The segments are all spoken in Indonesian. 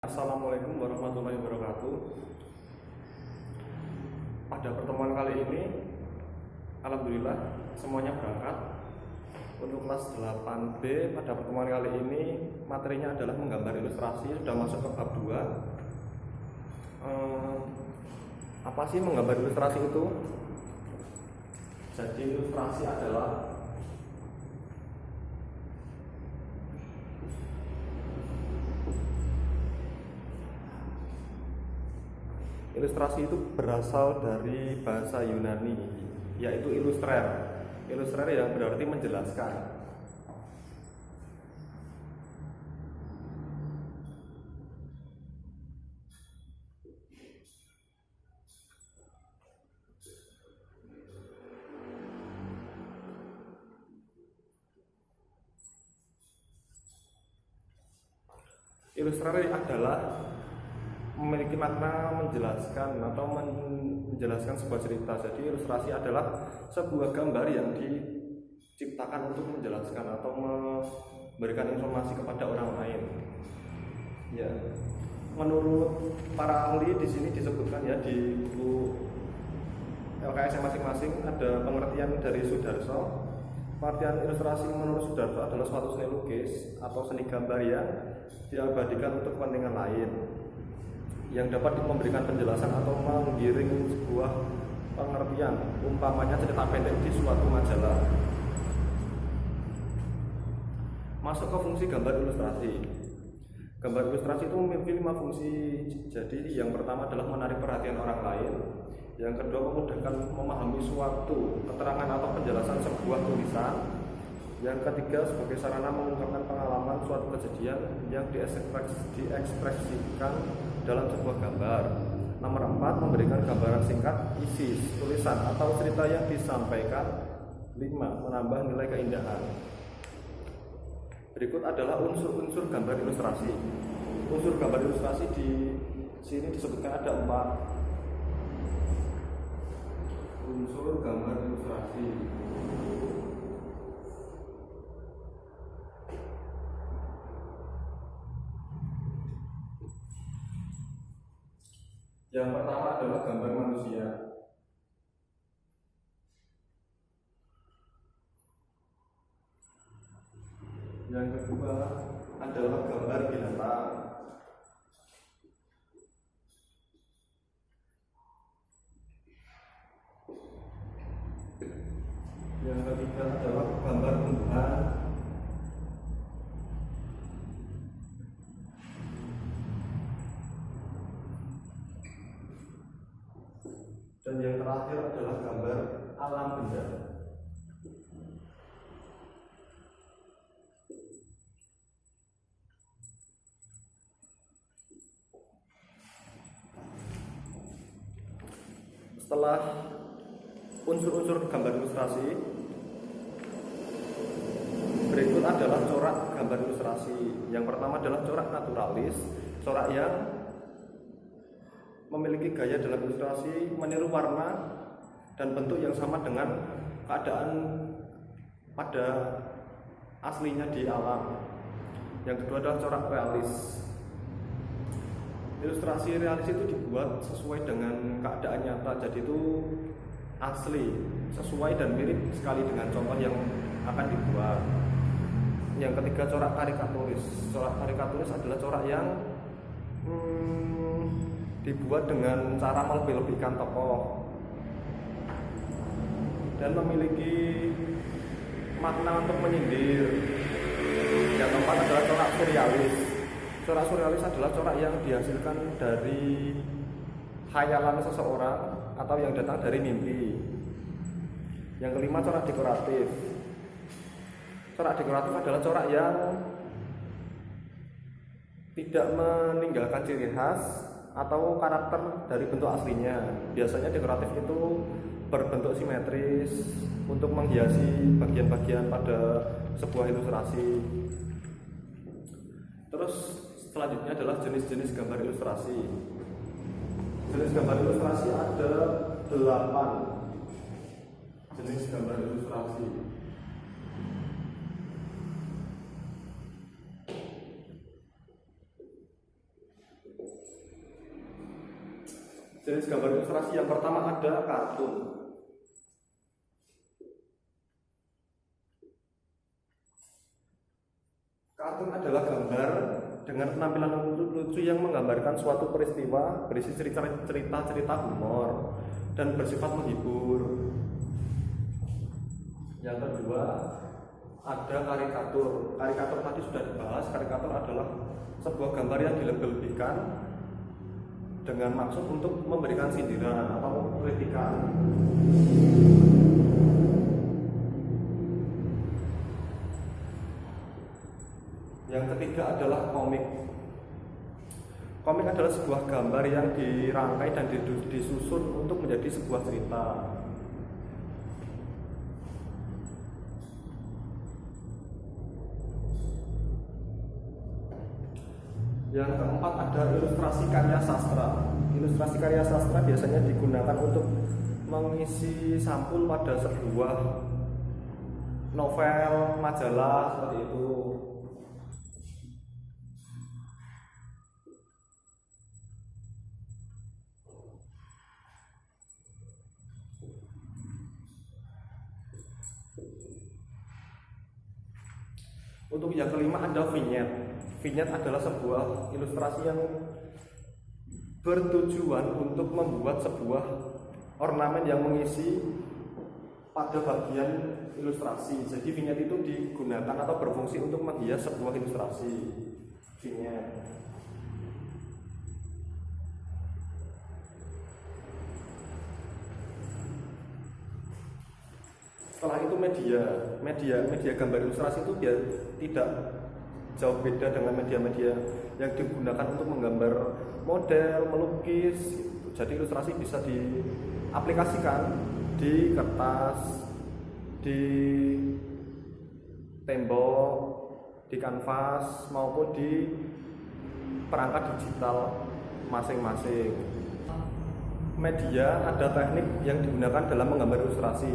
Assalamualaikum warahmatullahi wabarakatuh. Pada pertemuan kali ini, alhamdulillah semuanya berangkat. Untuk kelas 8B pada pertemuan kali ini materinya adalah menggambar ilustrasi, sudah masuk ke bab 2. Apa sih menggambar ilustrasi itu? Jadi ilustrasi adalah ilustrasi itu berasal dari bahasa Yunani, yaitu illustrer. Illustrer yang berarti menjelaskan. Illustrer adalah memiliki makna menjelaskan atau menjelaskan sebuah cerita. Jadi ilustrasi adalah sebuah gambar yang diciptakan untuk menjelaskan atau memberikan informasi kepada orang lain. Ya, menurut para ahli di sini disebutkan ya di buku LKS masing-masing ada pengertian dari Sudarso. Pengertian ilustrasi menurut Sudarso adalah suatu seni lukis atau seni gambar yang diabadikan untuk kepentingan lain, yang dapat memberikan penjelasan atau menggiring sebuah pengertian, umpamanya cerita pendek di suatu majalah. Masuk ke fungsi gambar ilustrasi. Gambar ilustrasi itu memiliki 5 fungsi. Jadi yang pertama adalah menarik perhatian orang lain, yang kedua memudahkan memahami suatu keterangan atau penjelasan sebuah tulisan, yang ketiga sebagai sarana mengungkapkan pengalaman suatu kejadian yang diekspresikan dalam sebuah gambar. Nomor 4, memberikan gambaran singkat isi tulisan atau cerita yang disampaikan. 5, menambah nilai keindahan. Berikut adalah unsur-unsur gambar ilustrasi. Unsur gambar ilustrasi di sini disebutkan ada 4. Unsur gambar ilustrasi. Yang pertama adalah gambar manusia. Yang kedua adalah gambar binatang. Yang ketiga adalah gambar tumbuhan. Dan yang terakhir adalah gambar alam benda. Setelah unsur-unsur gambar ilustrasi, berikut adalah corak gambar ilustrasi. Yang pertama adalah corak naturalis, corak yang memiliki gaya dalam ilustrasi meniru warna dan bentuk yang sama dengan keadaan pada aslinya di alam. Yang kedua adalah corak realis. Ilustrasi realis itu dibuat sesuai dengan keadaan nyata, jadi itu asli, sesuai dan mirip sekali dengan contoh yang akan dibuat. Yang ketiga corak karikaturis. Corak karikaturis adalah corak yang dibuat dengan cara melebih-lebihkan tokoh dan memiliki makna untuk menyindir. Yang keempat adalah corak surrealis. Corak surrealis adalah corak yang dihasilkan dari khayalan seseorang atau yang datang dari mimpi. Yang kelima corak dekoratif. Corak dekoratif adalah corak yang tidak meninggalkan ciri khas atau karakter dari bentuk aslinya. Biasanya dekoratif itu berbentuk simetris untuk menghiasi bagian-bagian pada sebuah ilustrasi. Terus selanjutnya adalah jenis-jenis gambar ilustrasi. Jenis gambar ilustrasi ada 8 jenis gambar ilustrasi. Jenis gambar ilustrasi yang pertama ada kartun. Kartun adalah gambar dengan penampilan lucu yang menggambarkan suatu peristiwa berisi cerita humor dan bersifat menghibur. Yang kedua ada karikatur. Karikatur tadi sudah dibahas. Karikatur adalah sebuah gambar yang dilebih-lebihkan dengan maksud untuk memberikan sindiran atau kritikan. Yang ketiga adalah komik. Komik adalah sebuah gambar yang dirangkai dan disusun untuk menjadi sebuah cerita. Yang keempat ada ilustrasi karya sastra. Ilustrasi karya sastra biasanya digunakan untuk mengisi sampul pada sebuah novel, majalah seperti itu. Untuk yang kelima ada vignette. Vignette adalah sebuah ilustrasi yang bertujuan untuk membuat sebuah ornamen yang mengisi pada bagian ilustrasi. Jadi vignette itu digunakan atau berfungsi untuk menghias sebuah ilustrasi. Vignette. Setelah itu media gambar ilustrasi itu biar tidak jauh beda dengan media-media yang digunakan untuk menggambar model, melukis gitu. Jadi ilustrasi bisa diaplikasikan di kertas, di tembok, di kanvas maupun di perangkat digital masing-masing. Media ada teknik yang digunakan dalam menggambar ilustrasi.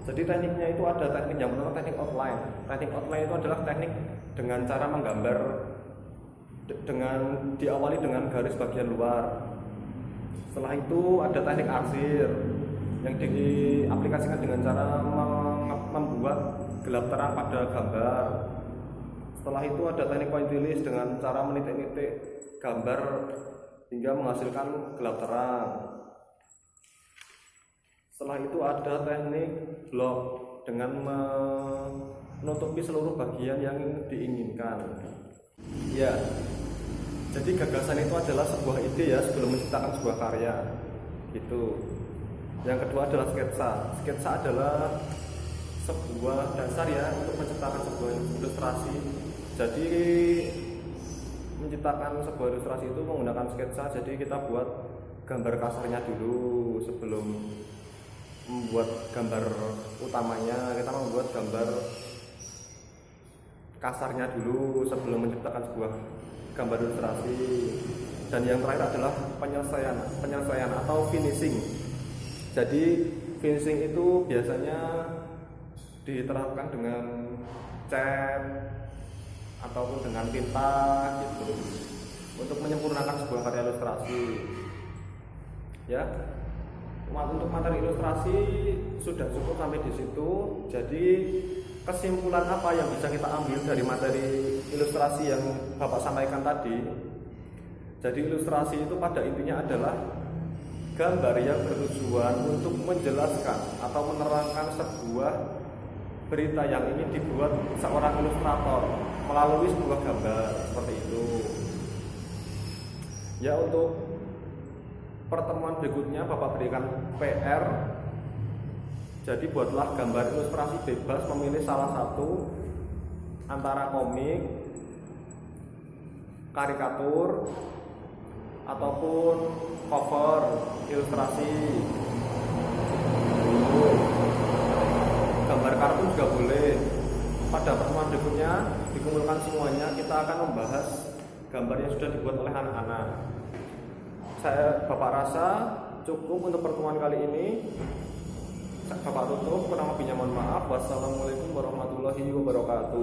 Jadi tekniknya itu ada teknik yang pertama teknik outline. Teknik outline itu adalah teknik dengan cara menggambar dengan diawali dengan garis bagian luar. Setelah itu ada teknik arsir yang diaplikasikan dengan cara membuat gelap terang pada gambar. Setelah itu ada teknik pointillis dengan cara menitik-nitik gambar hingga menghasilkan gelap terang. Setelah itu ada teknik block dengan menutupi seluruh bagian yang diinginkan. Ya, jadi gagasan itu adalah sebuah ide ya sebelum menciptakan sebuah karya. Gitu. Yang kedua adalah sketsa. Sketsa adalah sebuah dasar ya untuk menciptakan sebuah ilustrasi. Jadi menciptakan sebuah ilustrasi itu menggunakan sketsa. Jadi kita buat gambar kasarnya dulu sebelum membuat gambar utamanya. Kita membuat gambar kasarnya dulu sebelum menciptakan sebuah gambar ilustrasi. Dan yang terakhir adalah penyelesaian atau finishing. Jadi finishing itu biasanya diterapkan dengan cat ataupun dengan tinta gitu untuk menyempurnakan sebuah karya ilustrasi. Ya. Untuk materi ilustrasi sudah cukup sampai di situ. Jadi kesimpulan apa yang bisa kita ambil dari materi ilustrasi yang Bapak sampaikan tadi? Jadi ilustrasi itu pada intinya adalah gambar yang bertujuan untuk menjelaskan atau menerangkan sebuah berita yang ingin dibuat seorang ilustrator melalui sebuah gambar seperti itu. Ya, untuk pertemuan berikutnya Bapak berikan PR. Jadi buatlah gambar ilustrasi bebas memilih salah satu antara komik, karikatur, ataupun cover ilustrasi. Gambar kartun juga boleh. Pada pertemuan berikutnya dikumpulkan semuanya, kita akan membahas gambar yang sudah dibuat oleh anak-anak. Bapak rasa cukup untuk pertemuan kali ini. Bapak tutup, kurang lebihnya mohon maaf. Wassalamualaikum warahmatullahi wabarakatuh.